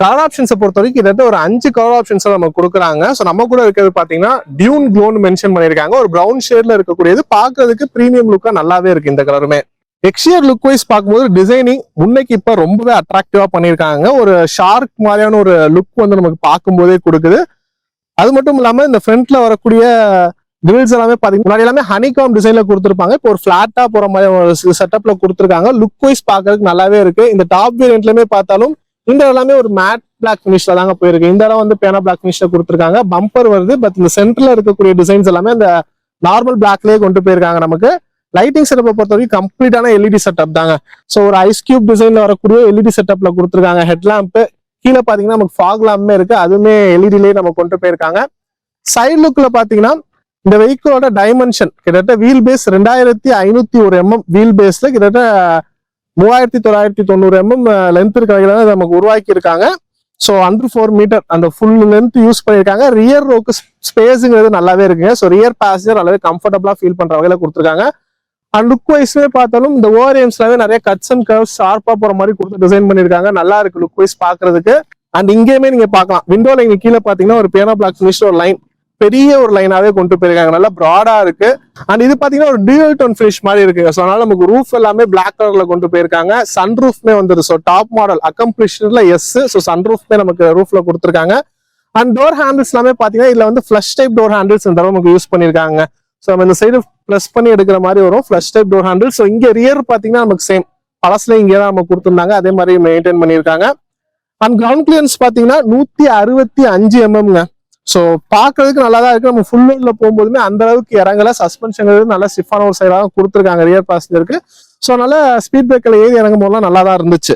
Colour ஆப்ஷன்ஸை பொறுத்த வரைக்கும் கிட்டத்தட்ட ஒரு 5 கலர் ஆப்ஷன்ஸ் நம்ம கொடுக்குறாங்க. ஸோ நம்ம கூட இருக்கிறது பாத்தீங்கன்னா டியூன் க்ளோன்னு மென்ஷன் பண்ணியிருக்காங்க. ஒரு ப்ரௌன் ஷேட்ல இருக்கக்கூடியது பார்க்கறதுக்கு பிரீமியம் லுக்கா நல்லாவே இருக்கு இந்த கலருமே. எக்ஸ்டியர் லுக் வைஸ் பார்க்கும்போது டிசைனிங் முன்னைக்கு இப்ப ரொம்பவே அட்ராக்டிவா பண்ணியிருக்காங்க. ஒரு ஷார்க் மாதிரியான ஒரு லுக் வந்து நமக்கு பார்க்கும்போதே கொடுக்குது. அது மட்டும் இல்லாம இந்த ஃப்ரண்ட்ல வரக்கூடிய கிரில்ஸ் எல்லாமே பாத்தீங்கன்னா முன்னாடி எல்லாமே ஹனிகாம் டிசைன்ல கொடுத்துருப்பாங்க. இப்போ ஒரு பிளாட்டா போற மாதிரி ஒரு செட்டப்ல கொடுத்துருக்காங்க. லுக் வைஸ் பார்க்கறதுக்கு நல்லாவே இருக்கு. இந்த டாப் வேரியன்ட்லயுமே பார்த்தாலும் இந்த எல்லாமே ஒரு மேட் பிளாக் பினிஷ்ல தாங்க போயிருக்கு. இந்த இடம் வந்து பேனா பிளாக் பினிஷ்ல கொடுத்துருக்காங்க. பம்பர் வருது. பட் இந்த சென்டர்ல இருக்கக்கூடிய டிசைன்ஸ் எல்லாமே அந்த நார்மல் பிளாக்லயே கொண்டு போயிருக்காங்க. நமக்கு லைட்டிங் செட்டப்பை பொறுத்த வரைக்கும் கம்ப்ளீட்டான எல்இடி செட்டப் தாங்க. ஸோ ஒரு ஐஸ் கியூப் டிசைன்ல வரக்கூடிய எல்இடி செட்டப்ல கொடுத்துருக்காங்க. ஹெட்லாம்ப் கீழே பாத்தீங்கன்னா நமக்கு ஃபாக் லாம்புமே இருக்கு. அதுவுமே எல்இடிலேயே நம்ம கொண்டு போயிருக்காங்க. சைட் லுக்ல பாத்தீங்கன்னா இந்த வெஹிக்கிளோட டைமென்ஷன் கிட்டத்தட்ட வீல் பேஸ் 2501 mm வீல் பேஸ்ல கிட்டத்தட்ட 3990 mm லென்த் இருக்க வகையில நமக்கு உருவாக்கி இருக்காங்க. ஸோ அண்டர் 4 மீட்டர் அந்த ஃபுல் லென்த் யூஸ் பண்ணியிருக்காங்க. ரியர் ரோக்கு ஸ்பேஸுங்கிறது நல்லாவே இருக்குங்க. ஸோ ரியர் பேசஞ்சர் நல்லாவே கம்ஃபர்டபுளா ஃபீல் பண்ற வகையில கொடுத்துருக்காங்க. அண்ட் லுக் வைஸ்மே பார்த்தாலும் இந்த ஓஆர்எம்ஸ்லாவே நிறைய கட்ஸ் அண்ட் கர்வ்ஸ் ஷார்ப்பா போற மாதிரி கொடுத்து டிசைன் பண்ணியிருக்காங்க. நல்லா இருக்கு லுக் வைஸ் பாக்குறதுக்கு. அண்ட் இங்கேயுமே நீங்க பார்க்கலாம் விண்டோல இங்க கீழே பாத்தீங்கன்னா ஒரு பியானோ பிளாக் ஃபினிஷ் ஒரு லைன் பெரிய ஒரு லைனாவே கொண்டு போயிருக்காங்க. நல்லா ப்ராடா இருக்கு. அண்ட் இது பாத்தீங்கன்னா ஒரு டியூயல் டோன் ஃபினிஷ் மாதிரி இருக்கு. ஸோ அதனால நமக்கு ரூஃப் எல்லாமே பிளாக் கலர்ல கொண்டு போயிருக்காங்க. சன் ரூஃப்மே வந்துரு. ஸோ டாப் மாடல் அக்கம்ப்ளிஷ்ல எஸ். ஸோ சன் ரூஃப்மே நமக்கு ரூஃப்ல கொடுத்துருக்காங்க. அண்ட் டோர் ஹேண்டில்ஸ் எல்லாமே பாத்தீங்கன்னா இதுல வந்து ஃபிளஷ் டைப் டோர் ஹேண்டில்ஸ் இந்த தடவை நமக்கு யூஸ் பண்ணிருக்காங்க. ஸோ நம்ம இந்த சைடு ப்ளஸ் பண்ணி எடுக்கிற மாதிரி வரும் flush type door handle. So இங்க ரியர் பாத்தீங்கன்னா நமக்கு சேம் பழசுல இங்கே தான் நம்ம கொடுத்துருந்தாங்க. அதே மாதிரி மெயின்டைன் பண்ணியிருக்காங்க. அண்ட் கிரவுண்ட் கிளியரன்ஸ் பாத்தீங்கன்னா 165 mm. ஸோ பாக்குறதுக்கு நல்லா தான் இருக்கு. நம்ம ஃபுல் லோட்ல போகும்போதுமே அந்த அளவுக்கு இறங்கல. சஸ்பென்ஷன் நல்லா ஸ்டிஃபான ஒரு சைடாக கொடுத்துருக்காங்க ரியர் பேசஞ்சருக்கு. ஸோ அதனால ஸ்பீட் பிரேக்கர்ல ஏறி இறங்கும் போதெல்லாம் நல்லா தான் இருந்துச்சு.